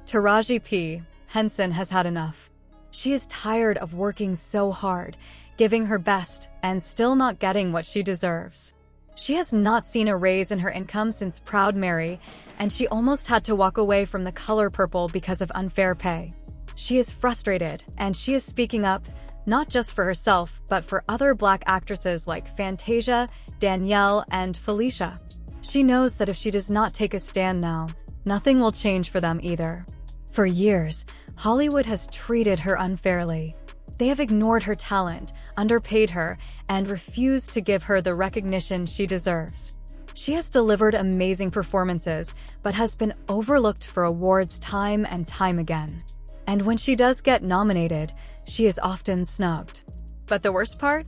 Taraji P. Henson has had enough. She is tired of working so hard, giving her best, and still not getting what she deserves. She has not seen a raise in her income since Proud Mary, and she almost had to walk away from The Color Purple because of unfair pay. She is frustrated, and she is speaking up, not just for herself, but for other Black actresses like Fantasia, Danielle, and Felicia. She knows that if she does not take a stand now, nothing will change for them either. For years, Hollywood has treated her unfairly. They have ignored her talent, underpaid her, and refused to give her the recognition she deserves. She has delivered amazing performances, but has been overlooked for awards time and time again. And when she does get nominated, she is often snubbed. But the worst part?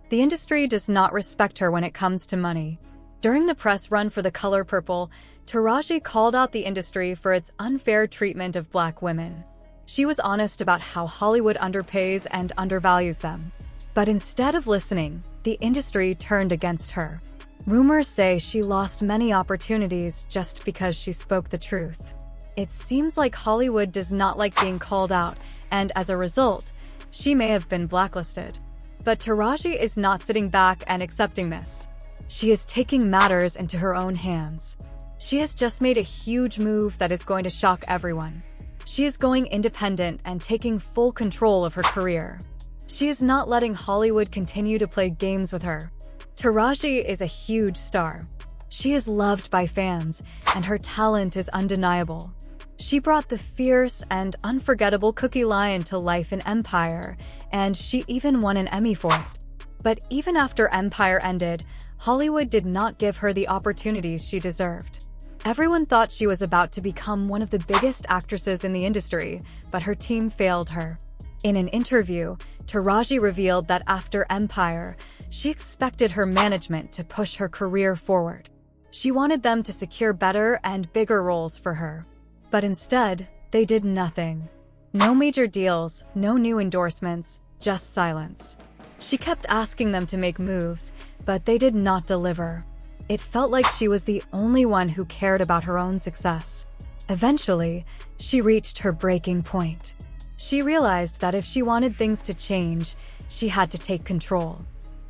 The industry does not respect her when it comes to money. During the press run for The Color Purple, Taraji called out the industry for its unfair treatment of Black women. She was honest about how Hollywood underpays and undervalues them. But instead of listening, the industry turned against her. Rumors say she lost many opportunities just because she spoke the truth. It seems like Hollywood does not like being called out, and as a result, she may have been blacklisted. But Taraji is not sitting back and accepting this. She is taking matters into her own hands. She has just made a huge move that is going to shock everyone. She is going independent and taking full control of her career. She is not letting Hollywood continue to play games with her. Taraji is a huge star. She is loved by fans, and her talent is undeniable. She brought the fierce and unforgettable Cookie Lion to life in Empire, and she even won an Emmy for it. But even after Empire ended, Hollywood did not give her the opportunities she deserved. Everyone thought she was about to become one of the biggest actresses in the industry, but her team failed her. In an interview, Taraji revealed that after Empire, she expected her management to push her career forward. She wanted them to secure better and bigger roles for her. But instead, they did nothing. No major deals, no new endorsements, just silence. She kept asking them to make moves, but they did not deliver. It felt like she was the only one who cared about her own success. Eventually, she reached her breaking point. She realized that if she wanted things to change, she had to take control.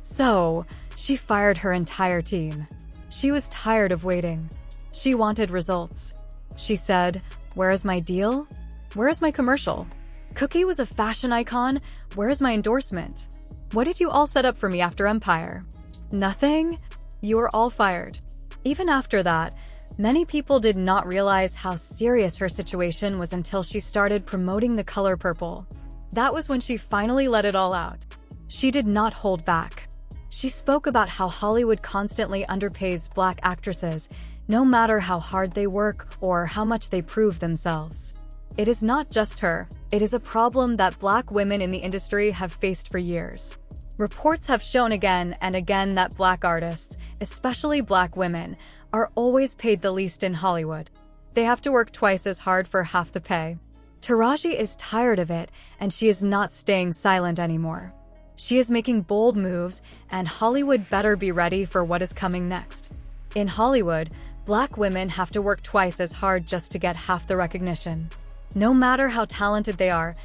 So, she fired her entire team. She was tired of waiting. She wanted results. She said, "Where is my deal? Where is my commercial? Cookie was a fashion icon. Where is my endorsement? What did you all set up for me after Empire? Nothing? You are all fired." Even after that, many people did not realize how serious her situation was until she started promoting The Color Purple. That was when she finally let it all out. She did not hold back. She spoke about how Hollywood constantly underpays Black actresses, no matter how hard they work or how much they prove themselves. It is not just her. It is a problem that Black women in the industry have faced for years. Reports have shown again and again that Black artists, especially Black women, are always paid the least in Hollywood. They have to work twice as hard for half the pay. Taraji is tired of it, and she is not staying silent anymore. She is making bold moves, and Hollywood better be ready for what is coming next. In Hollywood, Black women have to work twice as hard just to get half the recognition. No matter how talented they are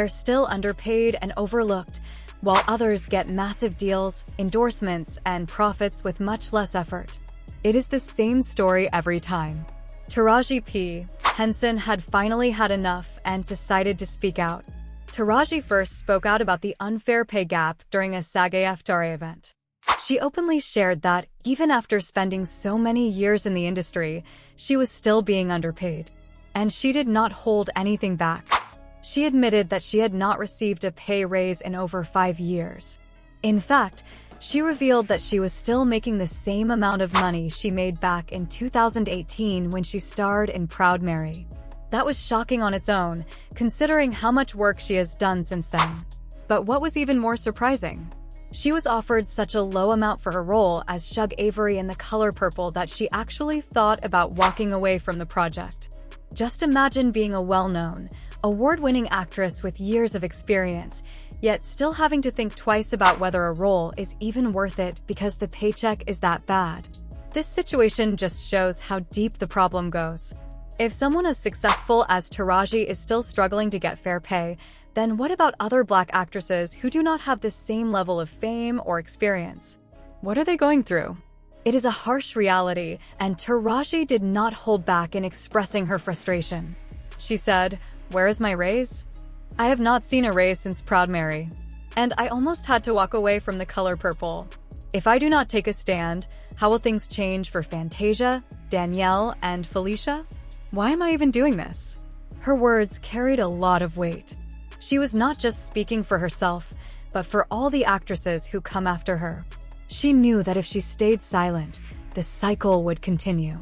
still underpaid and overlooked, while others get massive deals, endorsements, and profits with much less effort. It is the same story every time. Taraji P. Henson had finally had enough and decided to speak out. Taraji first spoke out about the unfair pay gap during a SAG-AFTRA event. She openly shared that, even after spending so many years in the industry, she was still being underpaid. And she did not hold anything back. She admitted that she had not received a pay raise in over 5 years. In fact, she revealed that she was still making the same amount of money she made back in 2018 when she starred in Proud Mary. That was shocking on its own, considering how much work she has done since then. But what was even more surprising? She was offered such a low amount for her role as Shug Avery in The Color Purple that she actually thought about walking away from the project. Just imagine being a well-known, award-winning actress with years of experience, yet still having to think twice about whether a role is even worth it because the paycheck is that bad. This situation just shows how deep the problem goes. If someone as successful as Taraji is still struggling to get fair pay, then what about other Black actresses who do not have the same level of fame or experience? What are they going through? It is a harsh reality, and Taraji did not hold back in expressing her frustration. She said, "Where is my raise? I have not seen a raise since Proud Mary. And I almost had to walk away from The Color Purple. If I do not take a stand, how will things change for Fantasia, Danielle, and Felicia? Why am I even doing this?" Her words carried a lot of weight. She was not just speaking for herself, but for all the actresses who come after her. She knew that if she stayed silent, the cycle would continue.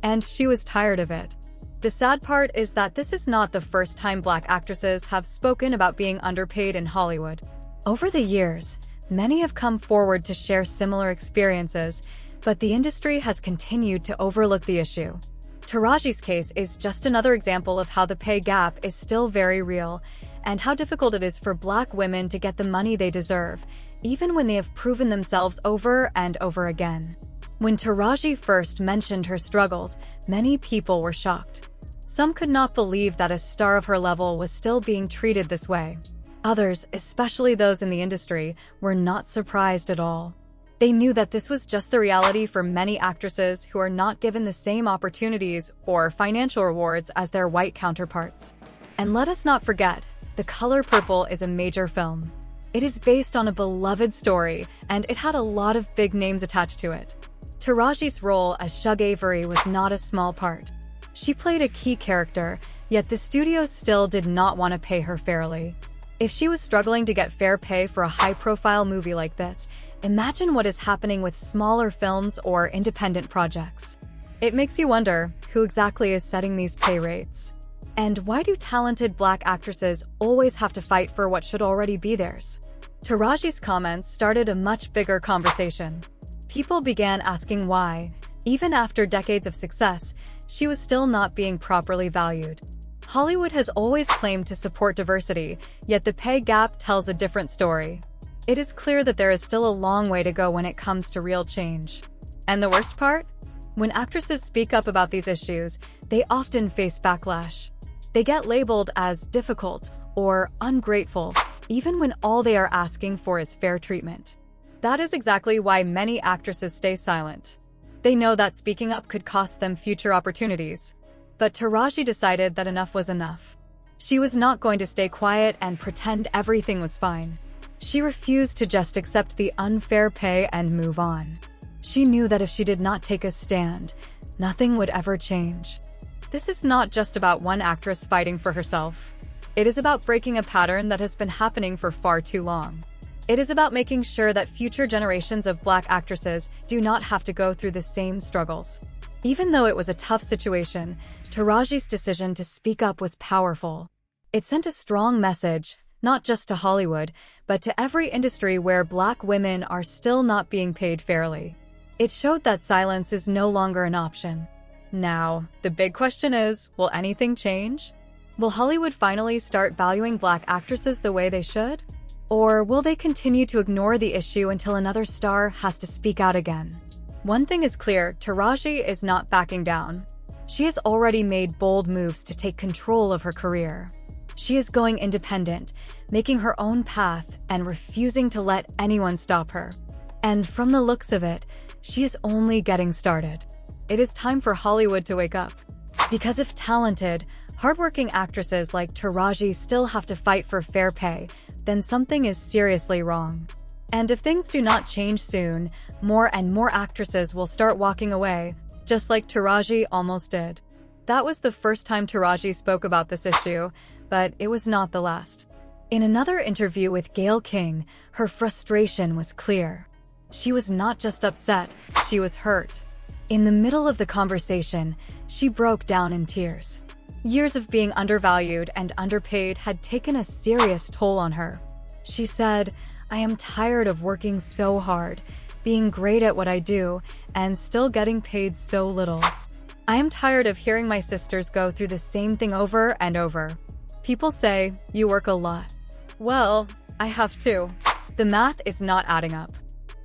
And she was tired of it. The sad part is that this is not the first time Black actresses have spoken about being underpaid in Hollywood. Over the years, many have come forward to share similar experiences, but the industry has continued to overlook the issue. Taraji's case is just another example of how the pay gap is still very real, and how difficult it is for Black women to get the money they deserve, even when they have proven themselves over and over again. When Taraji first mentioned her struggles, many people were shocked. Some could not believe that a star of her level was still being treated this way. Others, especially those in the industry, were not surprised at all. They knew that this was just the reality for many actresses who are not given the same opportunities or financial rewards as their white counterparts. And let us not forget, The Color Purple is a major film. It is based on a beloved story, and it had a lot of big names attached to it. Taraji's role as Shug Avery was not a small part. She played a key character, yet the studio still did not want to pay her fairly. If she was struggling to get fair pay for a high-profile movie like this, imagine what is happening with smaller films or independent projects. It makes you wonder, who exactly is setting these pay rates? And why do talented Black actresses always have to fight for what should already be theirs? Taraji's comments started a much bigger conversation. People began asking why, even after decades of success, she was still not being properly valued. Hollywood has always claimed to support diversity, yet the pay gap tells a different story. It is clear that there is still a long way to go when it comes to real change. And the worst part? When actresses speak up about these issues, they often face backlash. They get labeled as difficult or ungrateful, even when all they are asking for is fair treatment. That is exactly why many actresses stay silent. They know that speaking up could cost them future opportunities. But Taraji decided that enough was enough. She was not going to stay quiet and pretend everything was fine. She refused to just accept the unfair pay and move on. She knew that if she did not take a stand, nothing would ever change. This is not just about one actress fighting for herself. It is about breaking a pattern that has been happening for far too long. It is about making sure that future generations of Black actresses do not have to go through the same struggles. Even though it was a tough situation, Taraji's decision to speak up was powerful. It sent a strong message, not just to Hollywood, but to every industry where Black women are still not being paid fairly. It showed that silence is no longer an option. Now, the big question is, will anything change? Will Hollywood finally start valuing Black actresses the way they should? Or will they continue to ignore the issue until another star has to speak out again? One thing is clear, Taraji is not backing down. She has already made bold moves to take control of her career. She is going independent, making her own path and refusing to let anyone stop her. And from the looks of it, she is only getting started. It is time for Hollywood to wake up. Because if talented, hardworking actresses like Taraji still have to fight for fair pay, then something is seriously wrong. And if things do not change soon, more and more actresses will start walking away, just like Taraji almost did. That was the first time Taraji spoke about this issue, but it was not the last. In another interview with Gayle King, her frustration was clear. She was not just upset, she was hurt. In the middle of the conversation, she broke down in tears. Years of being undervalued and underpaid had taken a serious toll on her. She said, "I am tired of working so hard, being great at what I do, and still getting paid so little. I am tired of hearing my sisters go through the same thing over and over. People say, you work a lot. Well, I have too. The math is not adding up.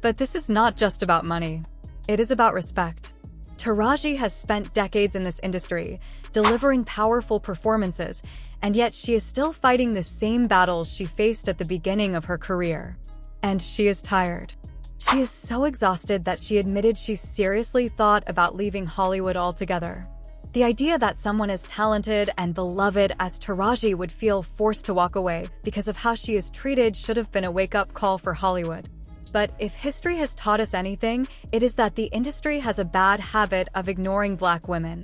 But this is not just about money. It is about respect. Taraji has spent decades in this industry, delivering powerful performances, and yet she is still fighting the same battles she faced at the beginning of her career. And she is tired. She is so exhausted that she admitted she seriously thought about leaving Hollywood altogether. The idea that someone as talented and beloved as Taraji would feel forced to walk away because of how she is treated should have been a wake-up call for Hollywood. But if history has taught us anything, it is that the industry has a bad habit of ignoring Black women.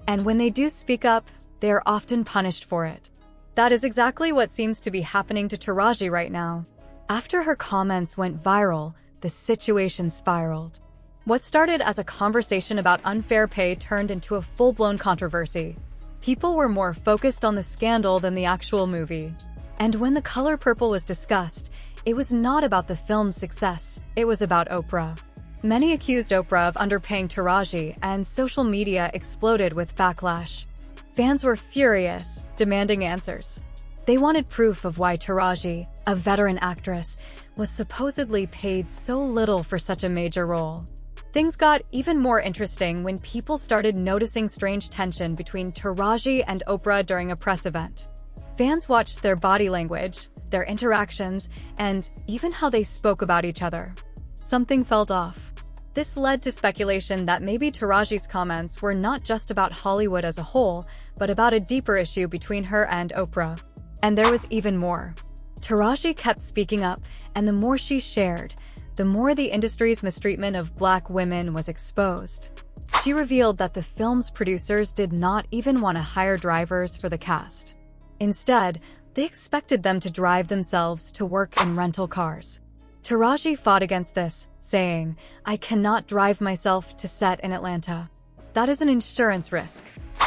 And when they do speak up, they are often punished for it. That is exactly what seems to be happening to Taraji right now. After her comments went viral, the situation spiraled. What started as a conversation about unfair pay turned into a full-blown controversy. People were more focused on the scandal than the actual movie. And when The Color Purple was discussed, it was not about the film's success, it was about Oprah. Many accused Oprah of underpaying Taraji, and social media exploded with backlash. Fans were furious, demanding answers. They wanted proof of why Taraji, a veteran actress, was supposedly paid so little for such a major role. Things got even more interesting when people started noticing strange tension between Taraji and Oprah during a press event. Fans watched their body language, their interactions, and even how they spoke about each other. Something felt off. This led to speculation that maybe Taraji's comments were not just about Hollywood as a whole, but about a deeper issue between her and Oprah. And there was even more. Taraji kept speaking up, and the more she shared, the more the industry's mistreatment of Black women was exposed. She revealed that the film's producers did not even want to hire drivers for the cast. Instead, they expected them to drive themselves to work in rental cars. Taraji fought against this, saying, "I cannot drive myself to set in Atlanta. That is an insurance risk.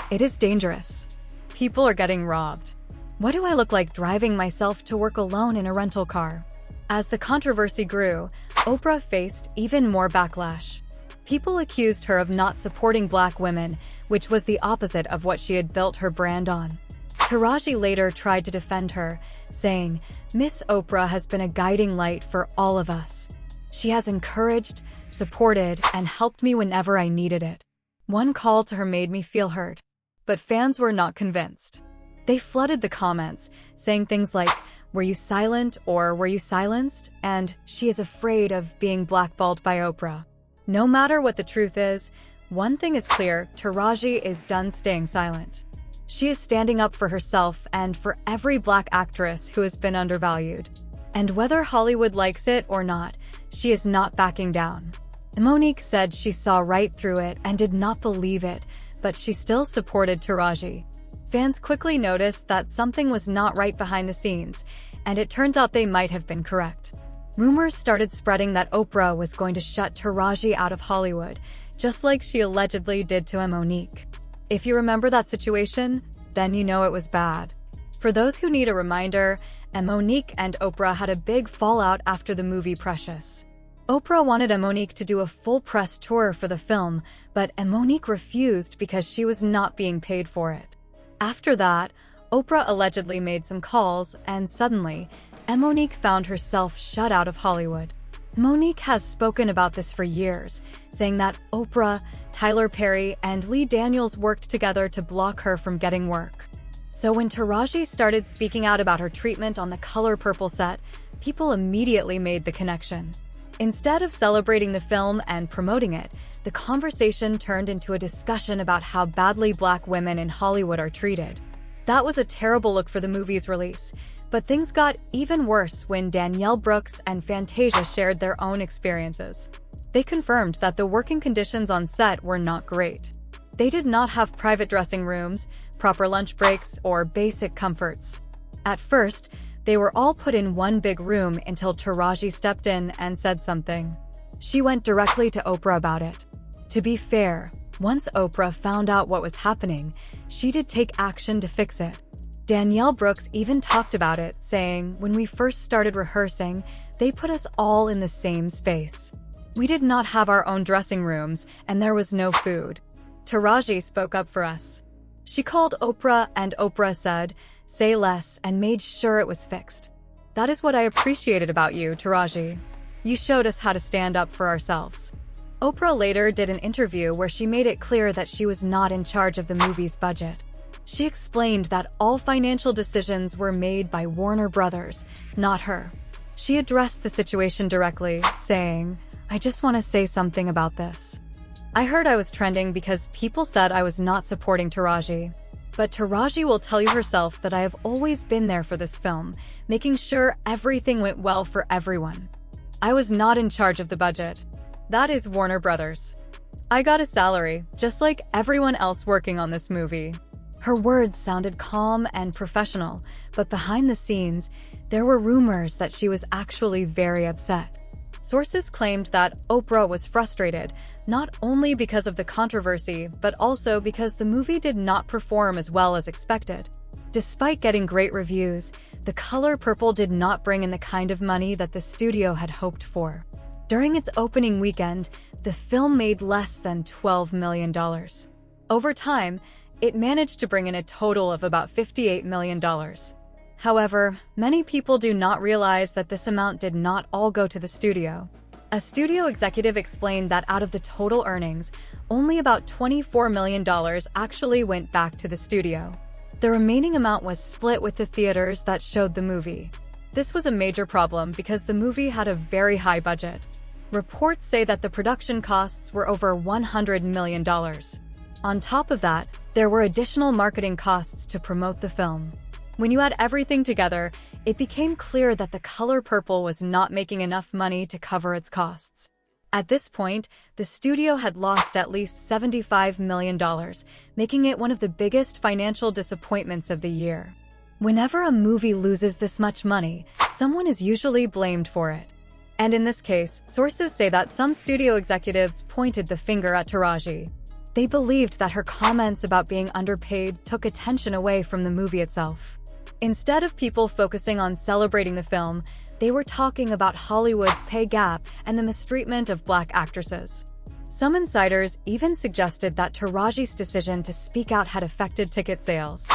It is dangerous. People are getting robbed. What do I look like driving myself to work alone in a rental car?" As the controversy grew, Oprah faced even more backlash. People accused her of not supporting Black women, which was the opposite of what she had built her brand on. Taraji later tried to defend her, saying, "Miss Oprah has been a guiding light for all of us. She has encouraged, supported, and helped me whenever I needed it." One call to her made me feel heard. But fans were not convinced. They flooded the comments, saying things like, "Were you silent or were you silenced?" and "She is afraid of being blackballed by Oprah." No matter what the truth is, one thing is clear: Taraji is done staying silent. She is standing up for herself and for every Black actress who has been undervalued. And whether Hollywood likes it or not, she is not backing down. Monique said she saw right through it and did not believe it, but she still supported Taraji. Fans quickly noticed that something was not right behind the scenes, and it turns out they might have been correct. Rumors started spreading that Oprah was going to shut Taraji out of Hollywood, just like she allegedly did to Monique. If you remember that situation, then you know it was bad. For those who need a reminder, Monique and Oprah had a big fallout after the movie Precious. Oprah wanted Monique to do a full press tour for the film, but Monique refused because she was not being paid for it. After that, Oprah allegedly made some calls, and suddenly, Monique found herself shut out of Hollywood. Monique has spoken about this for years, saying that Oprah, Tyler Perry, and Lee Daniels worked together to block her from getting work. So when Taraji started speaking out about her treatment on The Color Purple set, people immediately made the connection. Instead of celebrating the film and promoting it, the conversation turned into a discussion about how badly Black women in Hollywood are treated. That was a terrible look for the movie's release, but things got even worse when Danielle Brooks and Fantasia shared their own experiences. They confirmed that the working conditions on set were not great. They did not have private dressing rooms, proper lunch breaks, or basic comforts. At first, they were all put in one big room until Taraji stepped in and said something. She went directly to Oprah about it. To be fair, once Oprah found out what was happening, she did take action to fix it. Danielle Brooks even talked about it, saying, "When we first started rehearsing, they put us all in the same space. We did not have our own dressing rooms, and there was no food. Taraji spoke up for us. She called Oprah, and Oprah said, 'Say less,' and made sure it was fixed. That is what I appreciated about you, Taraji. You showed us how to stand up for ourselves." Oprah later did an interview where she made it clear that she was not in charge of the movie's budget. She explained that all financial decisions were made by Warner Brothers, not her. She addressed the situation directly, saying, "I just want to say something about this. I heard I was trending because people said I was not supporting Taraji. But Taraji will tell you herself that I have always been there for this film, making sure everything went well for everyone. I was not in charge of the budget. That is Warner Brothers. I got a salary, just like everyone else working on this movie." Her words sounded calm and professional, but behind the scenes, there were rumors that she was actually very upset. Sources claimed that Oprah was frustrated, not only because of the controversy, but also because the movie did not perform as well as expected. Despite getting great reviews, The Color Purple did not bring in the kind of money that the studio had hoped for. During its opening weekend, the film made less than $12 million. Over time, it managed to bring in a total of about $58 million. However, many people do not realize that this amount did not all go to the studio. A studio executive explained that out of the total earnings, only about $24 million actually went back to the studio. The remaining amount was split with the theaters that showed the movie. This was a major problem because the movie had a very high budget. Reports say that the production costs were over $100 million. On top of that, there were additional marketing costs to promote the film. When you add everything together, it became clear that The Color Purple was not making enough money to cover its costs. At this point, the studio had lost at least $75 million, making it one of the biggest financial disappointments of the year. Whenever a movie loses this much money, someone is usually blamed for it. And in this case, sources say that some studio executives pointed the finger at Taraji. They believed that her comments about being underpaid took attention away from the movie itself. Instead of people focusing on celebrating the film, they were talking about Hollywood's pay gap and the mistreatment of Black actresses. Some insiders even suggested that Taraji's decision to speak out had affected ticket sales.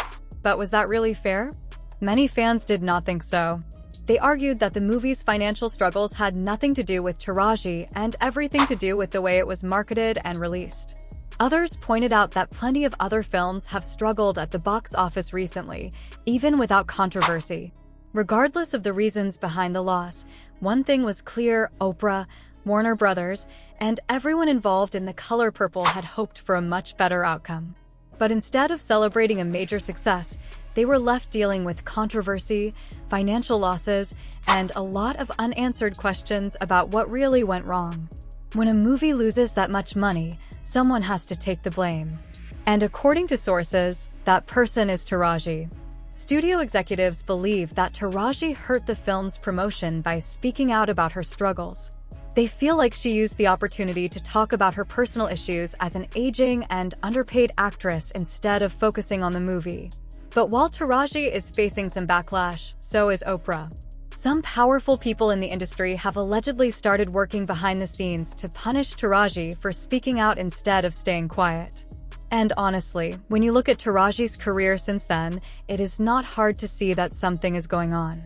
But was that really fair? Many fans did not think so. They argued that the movie's financial struggles had nothing to do with Taraji and everything to do with the way it was marketed and released. Others pointed out that plenty of other films have struggled at the box office recently, even without controversy. Regardless of the reasons behind the loss, one thing was clear: Oprah, Warner Brothers, and everyone involved in The Color Purple had hoped for a much better outcome. But instead of celebrating a major success, they were left dealing with controversy, financial losses, and a lot of unanswered questions about what really went wrong. When a movie loses that much money, someone has to take the blame. And according to sources, that person is Taraji. Studio executives believe that Taraji hurt the film's promotion by speaking out about her struggles. They feel like she used the opportunity to talk about her personal issues as an aging and underpaid actress instead of focusing on the movie. But while Taraji is facing some backlash, so is Oprah. Some powerful people in the industry have allegedly started working behind the scenes to punish Taraji for speaking out instead of staying quiet. And honestly, when you look at Taraji's career since then, it is not hard to see that something is going on.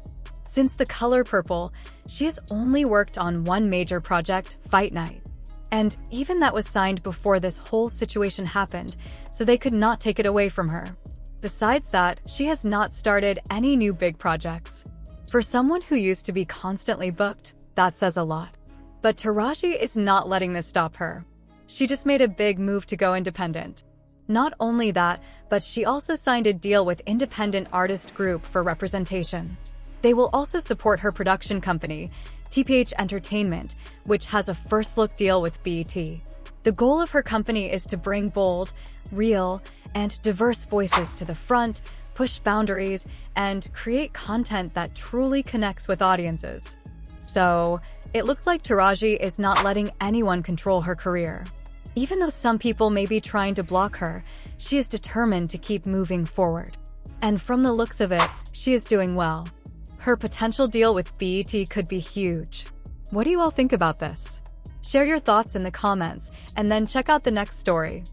Since The Color Purple, she has only worked on one major project, Fight Night. And even that was signed before this whole situation happened, so they could not take it away from her. Besides that, she has not started any new big projects. For someone who used to be constantly booked, that says a lot. But Taraji is not letting this stop her. She just made a big move to go independent. Not only that, but she also signed a deal with Independent Artist Group for representation. They will also support her production company, TPH Entertainment, which has a first-look deal with BET. The goal of her company is to bring bold, real, and diverse voices to the front, push boundaries, and create content that truly connects with audiences. So, it looks like Taraji is not letting anyone control her career. Even though some people may be trying to block her, she is determined to keep moving forward. And from the looks of it, she is doing well. Her potential deal with BET could be huge. What do you all think about this? Share your thoughts in the comments, and then check out the next story.